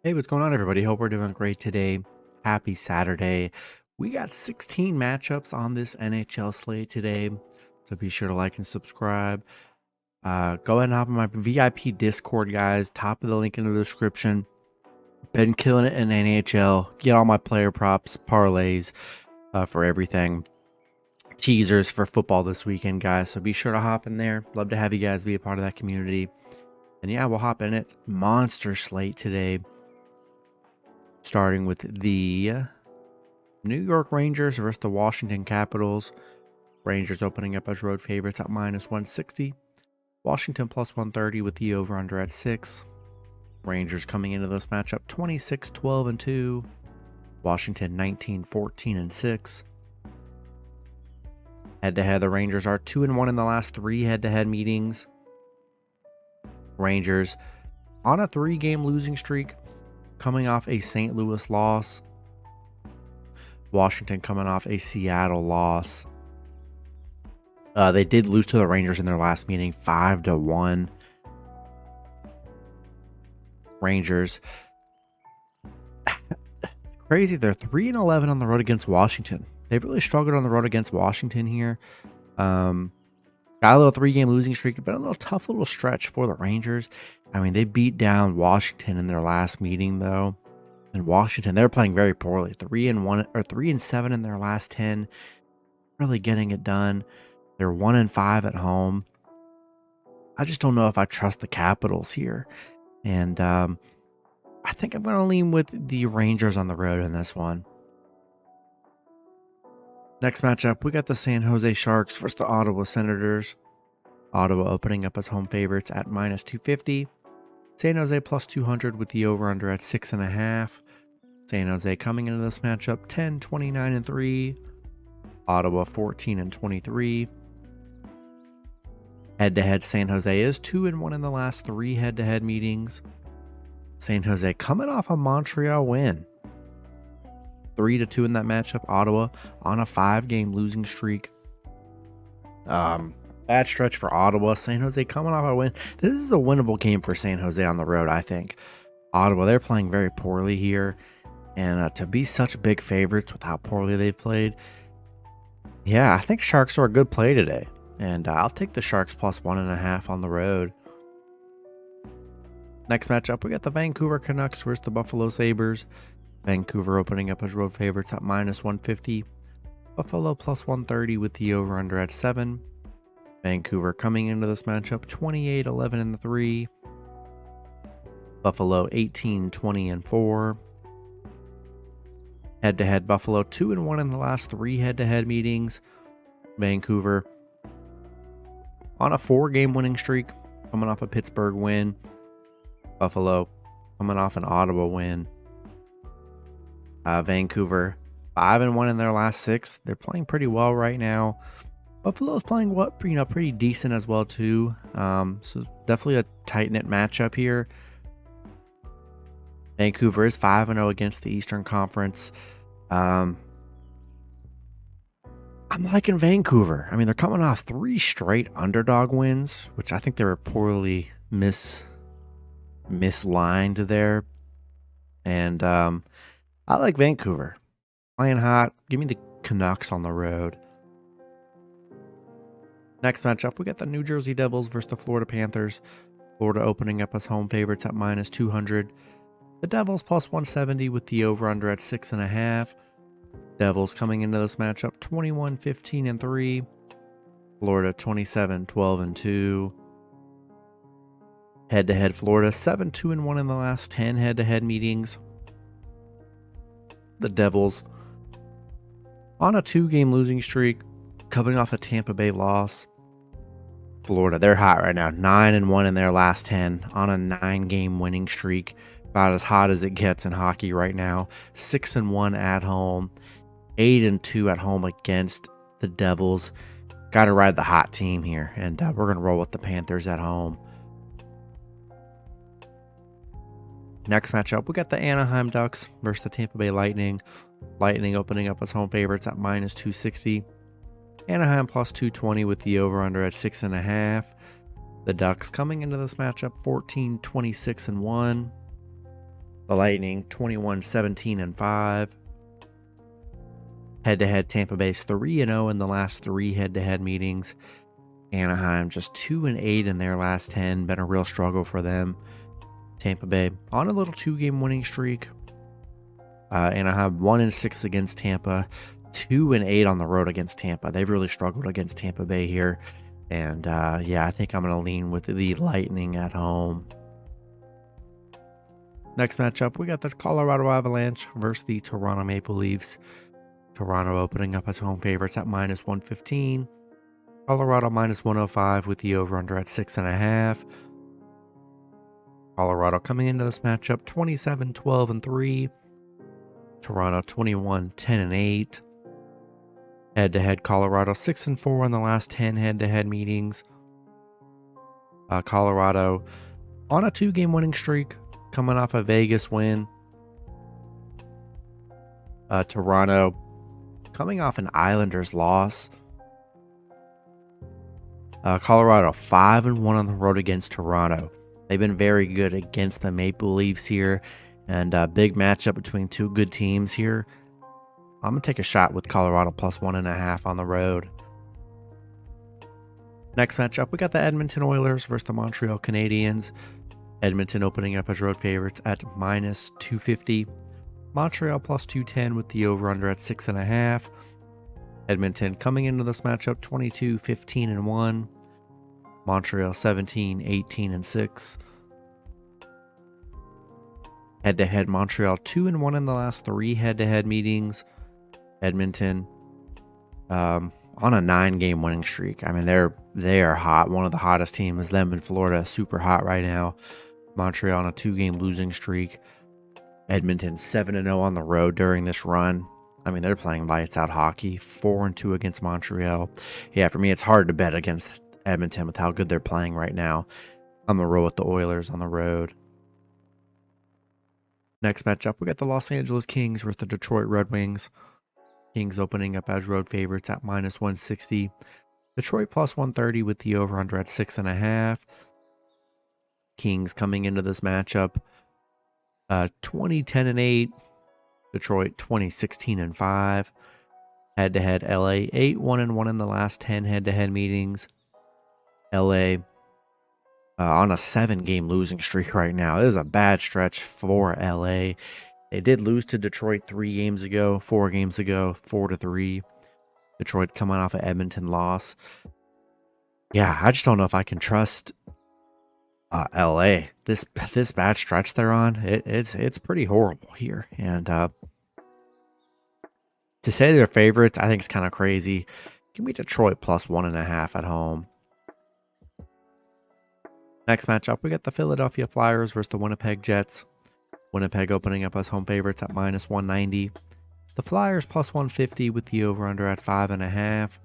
Hey, what's going on, everybody? Hope we're doing great today. Happy Saturday. We got 16 matchups on this NHL slate today, so be sure to like and subscribe. Go ahead and hop on my VIP Discord, guys. Top of the link in the description. Been killing it in NHL. Get all my player props, parlays for everything. Teasers for football this weekend, guys. So be sure to hop in there. Love to have you guys be a part of that community. And yeah, we'll hop in it. Monster slate today. Starting with the New York Rangers versus the Washington Capitals. Rangers opening up as road favorites at -160. Washington +130 with the over-under at 6. Rangers coming into this matchup 26-12-2. Washington 19-14-6. Head-to-head, the Rangers are 2-1 in the last 3 head-to-head meetings. Rangers on a 3-game losing streak, coming off a St. Louis loss. Washington coming off a Seattle loss. They did lose to the Rangers in their last meeting, 5-1. Rangers, crazy. They're 3-11 on the road against Washington. They've really struggled on the road against Washington here. Got a little 3-game losing streak, but a little tough little stretch for the Rangers. I mean, they beat down Washington in their last meeting, though. In Washington, they're playing very poorly. 3-1 or 3-7 in their last 10. Really getting it done. They're 1-5 at home. I just don't know if I trust the Capitals here. And I think I'm going to lean with the Rangers on the road in this one. Next matchup, we got the San Jose Sharks versus the Ottawa Senators. Ottawa opening up as home favorites at -250. San Jose +200 with the over-under at 6.5. San Jose coming into this matchup 10-29-3. Ottawa 14-23. Head-to-head, San Jose is 2-1 in the last 3 head-to-head meetings. San Jose coming off a Montreal win. 3-2 in that matchup. Ottawa on a 5-game losing streak. Bad stretch for Ottawa. San Jose coming off a win. This is a winnable game for San Jose on the road, I think. Ottawa, they're playing very poorly here. And to be such big favorites with how poorly they've played, yeah, I think Sharks are a good play today. And I'll take the Sharks +1.5 on the road. Next matchup, we got the Vancouver Canucks versus the Buffalo Sabres. Vancouver opening up as road favorites at -150. Buffalo +130 with the over-under at 7. Vancouver coming into this matchup 28-11-3. Buffalo 18-20-4. Head-to-head, Buffalo 2-1 in the last 3 head-to-head meetings. Vancouver on a 4-game winning streak, coming off a Pittsburgh win. Buffalo coming off an Ottawa win. Vancouver 5-1 in their last 6. They're playing pretty well right now. Buffalo's playing pretty decent as well too. So definitely a tight-knit matchup here. Vancouver is 5-0 against the Eastern Conference. I'm liking Vancouver. I mean, they're coming off 3 straight underdog wins, which I think they were poorly mislined there. And I like Vancouver. Playing hot. Give me the Canucks on the road. Next matchup, we got the New Jersey Devils versus the Florida Panthers. Florida opening up as home favorites at -200. The Devils +170 with the over-under at 6.5. Devils coming into this matchup 21-15-3. Florida 27-12-2. Head-to-head, Florida 7-2-1 in the last 10 head-to-head meetings. The Devils on a 2-game losing streak, coming off a Tampa Bay loss. Florida, they're hot right now. 9-1 in their last 10 on a 9-game winning streak. About as hot as it gets in hockey right now. 6-1 at home. 8-2 at home against the Devils. Got to ride the hot team here. And we're going to roll with the Panthers at home. Next matchup, we got the Anaheim Ducks versus the Tampa Bay Lightning. Lightning opening up as home favorites at -260. Anaheim +220 with the over-under at 6.5. The Ducks coming into this matchup 14-26-1. The Lightning 21-17-5. Head-to-head, Tampa Bay's 3-0 in the last 3 head-to-head meetings. Anaheim just 2-8 in their last 10. Been a real struggle for them. Tampa Bay on a little 2-game winning streak. Anaheim 1-6 against Tampa. 2-8 on the road against Tampa. They've really struggled against Tampa Bay here. And yeah, I think I'm going to lean with the Lightning at home. Next matchup, we got the Colorado Avalanche versus the Toronto Maple Leafs. Toronto opening up as home favorites at -115. Colorado -105 with the over-under at 6.5. Colorado coming into this matchup 27-12-3. Toronto 21-10-8. Head-to-head, Colorado 6-4 in the last 10 head-to-head meetings. Colorado on a 2-game winning streak, coming off a Vegas win. Toronto coming off an Islanders loss. Colorado 5-1 on the road against Toronto. They've been very good against the Maple Leafs here, and a big matchup between two good teams here. I'm going to take a shot with Colorado +1.5 on the road. Next matchup, we got the Edmonton Oilers versus the Montreal Canadiens. Edmonton opening up as road favorites at -250. Montreal +210 with the over-under at 6.5. Edmonton coming into this matchup 22-15-1. Montreal 17-18-6. Head-to-head, Montreal 2-1 in the last 3 head-to-head meetings. Edmonton on a 9-game winning streak. I mean, they are hot. One of the hottest teams. Them in Florida, super hot right now. Montreal on a 2-game losing streak. Edmonton 7-0 on the road during this run. I mean, they're playing lights out hockey. 4-2 against Montreal. Yeah, for me, it's hard to bet against Edmonton with how good they're playing right now. I'm gonna roll with the Oilers on the road. Next matchup, we got the Los Angeles Kings versus the Detroit Red Wings. Kings opening up as road favorites at -160. Detroit +130 with the over-under at 6.5. Kings coming into this matchup 20-10-8. Detroit 20-16-5. Head-to-head, LA 8-1-1 in the last 10 head-to-head meetings. LA on a 7-game losing streak right now. It is a bad stretch for LA. They did lose to Detroit 4 games ago, 4-3. Detroit coming off an Edmonton loss. Yeah, I just don't know if I can trust LA. This bad stretch they're on, it's pretty horrible here. And to say they're favorites, I think it's kind of crazy. Give me Detroit +1.5 at home. Next matchup, we got the Philadelphia Flyers versus the Winnipeg Jets. Winnipeg opening up as home favorites at -190. The Flyers +150 with the over-under at 5.5.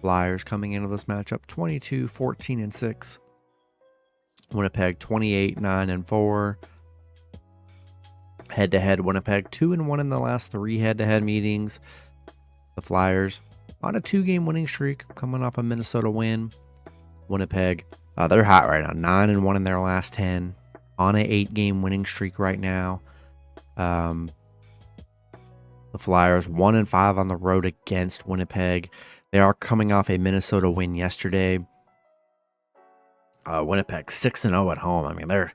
Flyers coming into this matchup 22-14-6. Winnipeg 28-9-4. Head-to-head, Winnipeg 2-1 in the last 3 head-to-head meetings. The Flyers on a 2-game winning streak, coming off a Minnesota win. Winnipeg, they're hot right now, 9-1 in their last 10, on an 8-game winning streak right now. The Flyers 1-5 on the road against Winnipeg. They are coming off a Minnesota win yesterday. Winnipeg 6-0 at home. I mean, they're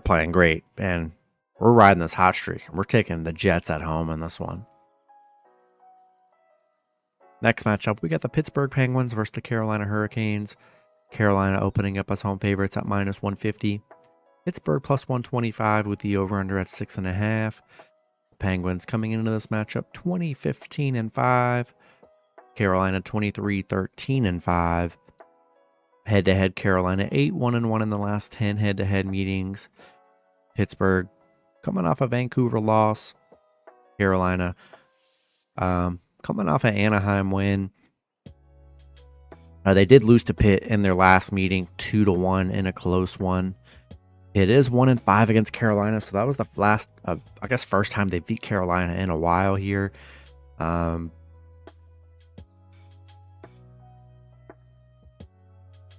playing great, and we're riding this hot streak. We're taking the Jets at home in this one. Next matchup, we got the Pittsburgh Penguins versus the Carolina Hurricanes. Carolina opening up as home favorites at -150. Pittsburgh +125 with the over-under at 6.5. Penguins coming into this matchup 20-15-5. Carolina 23-13-5. Head-to-head, Carolina 8-1-1 in the last 10 head-to-head meetings. Pittsburgh coming off a Vancouver loss. Carolina coming off an Anaheim win. They did lose to Pitt in their last meeting 2-1 in a close one. It is 1-5 against Carolina, so that was the last, first time they beat Carolina in a while here.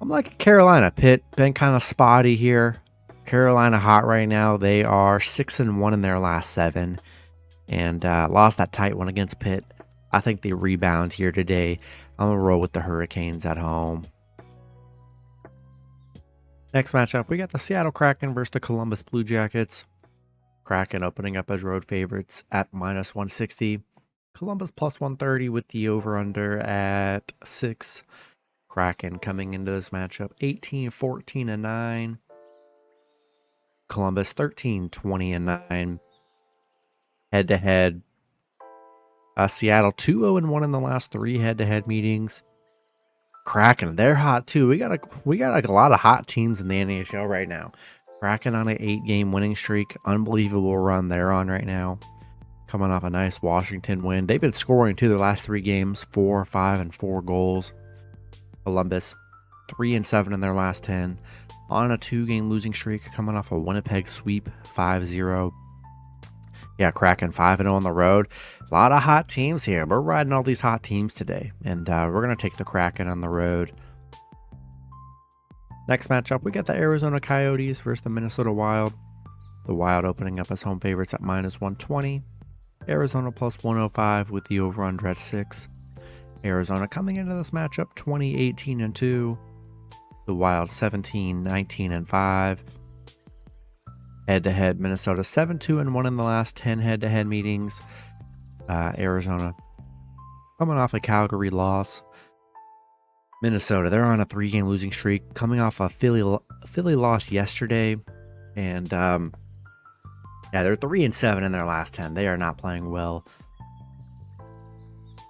I'm like Carolina. Pitt been kind of spotty here. Carolina hot right now. They are 6-1 in their last 7, and lost that tight one against Pitt. I think they rebound here today. I'm gonna roll with the Hurricanes at home. Next matchup, we got the Seattle Kraken versus the Columbus Blue Jackets. Kraken opening up as road favorites at -160. Columbus +130 with the over-under at 6. Kraken coming into this matchup 18-14-9. Columbus 13-20-9. Head-to-head. Seattle 2-0-1 in the last 3 head-to-head meetings. Kraken, they're hot too. We got a lot of hot teams in the NHL right now. Kraken on an 8-game winning streak. Unbelievable run they're on right now. Coming off a nice Washington win. They've been scoring too their last 3 games. 4, 5, and 4 goals. Columbus 3-7 in their last 10. On a 2-game losing streak. Coming off a Winnipeg sweep 5-0. Yeah, Kraken 5-0 on the road. A lot of hot teams here. We're riding all these hot teams today. And we're going to take the Kraken on the road. Next matchup, we got the Arizona Coyotes versus the Minnesota Wild. The Wild opening up as home favorites at -120. Arizona +105 with the over-under at 6. Arizona coming into this matchup 20-18-2. The Wild 17-19-5. Head-to-head, Minnesota 7-2-1 in the last 10 head-to-head meetings. Arizona coming off a Calgary loss. Minnesota, they're on a 3-game losing streak, coming off a Philly loss yesterday. And yeah, they're 3-7 in their last 10. They are not playing well.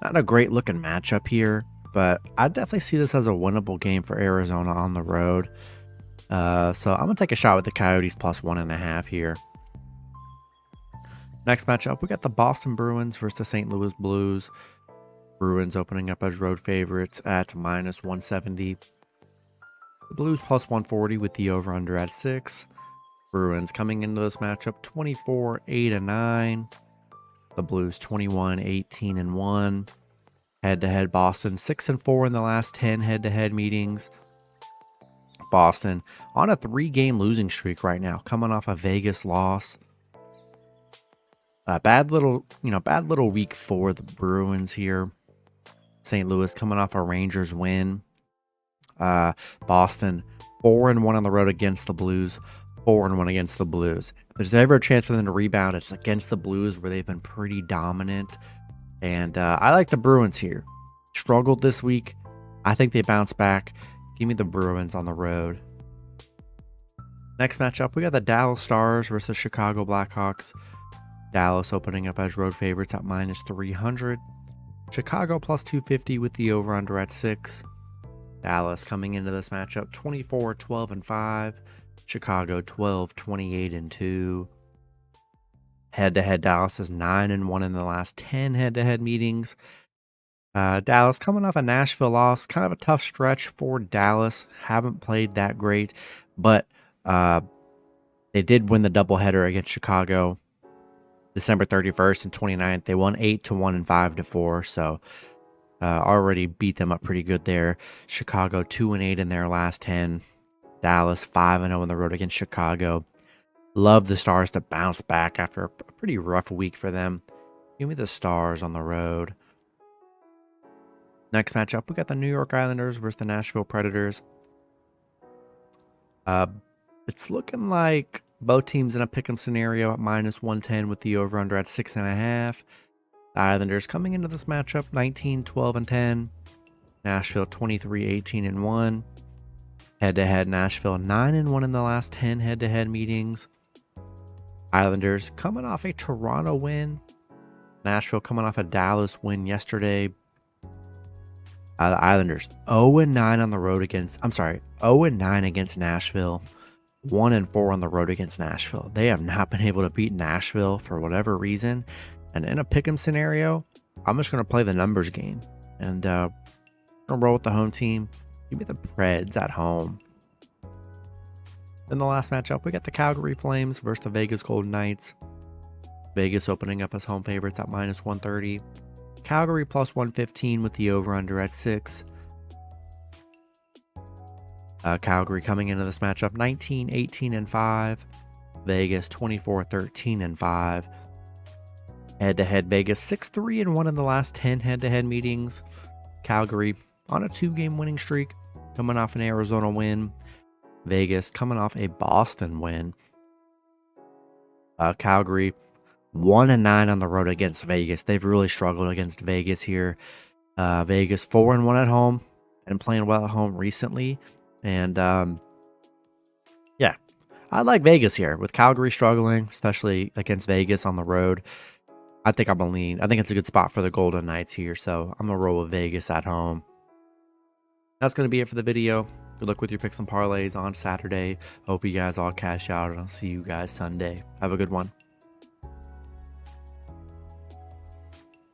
Not a great looking matchup here, but I definitely see this as a winnable game for Arizona on the road. So I'm going to take a shot with the Coyotes +1.5 here. Next matchup, we got the Boston Bruins versus the St. Louis Blues. Bruins opening up as road favorites at -170. The Blues +140 with the over-under at 6. Bruins coming into this matchup 24-8-9. The Blues 21-18-1. Head-to-head, Boston 6-4 in the last 10 head-to-head meetings. Boston on a 3-game losing streak right now, coming off a Vegas loss. Bad little week for the Bruins here. St. Louis coming off a Rangers win. Boston 4-1 on the road against the Blues. 4-1 against the Blues. If there's ever a chance for them to rebound, it's against the Blues, where they've been pretty dominant. And I like the Bruins here. Struggled this week. I think they bounce back. Give me the Bruins on the road. Next matchup, we got the Dallas Stars versus the Chicago Blackhawks. Dallas opening up as road favorites at -300. Chicago +250 with the over-under at 6. Dallas coming into this matchup 24-12-5. Chicago 12-28-2. Head-to-head, Dallas is 9-1 in the last 10 head-to-head meetings. Dallas coming off a Nashville loss. Kind of a tough stretch for Dallas. Haven't played that great, but they did win the doubleheader against Chicago December 31st and 29th. They won 8-1 and 5-4, so already beat them up pretty good there. Chicago 2-8 in their last 10. Dallas 5-0 on the road against Chicago. Love the Stars to bounce back after a pretty rough week for them. Give me the Stars on the road. Next matchup, we got the New York Islanders versus the Nashville Predators. It's looking like both teams in a pick'em scenario at -110 with the over-under at 6.5. The Islanders coming into this matchup 19-12-10. Nashville 23-18-1. Head-to-head, Nashville 9-1 in the last 10 head-to-head meetings. Islanders coming off a Toronto win. Nashville coming off a Dallas win yesterday. The Islanders 0-9 on the road against, 0-9 against Nashville. 1-4 on the road against Nashville. They have not been able to beat Nashville for whatever reason. And in a pick'em scenario, I'm just going to play the numbers game. And I'm going to roll with the home team. Give me the Preds at home. In the last matchup, we got the Calgary Flames versus the Vegas Golden Knights. Vegas opening up as home favorites at -130. Calgary +115 with the over-under at 6. Calgary coming into this matchup 19-18-5. Vegas 24-13-5. Head-to-head, Vegas 6-3-1 in the last 10 head-to-head meetings. Calgary on a 2-game winning streak, coming off an Arizona win. Vegas coming off a Boston win. Calgary 1-9 on the road against Vegas. They've really struggled against Vegas here. Vegas 4-1 at home and playing well at home recently. And yeah, I like Vegas here with Calgary struggling, especially against Vegas on the road. I think I'm gonna lean. I think it's a good spot for the Golden Knights here, so I'm gonna roll with Vegas at home. That's gonna be it for the video. Good luck with your picks and parlays on Saturday. Hope you guys all cash out, and I'll see you guys Sunday. Have a good one.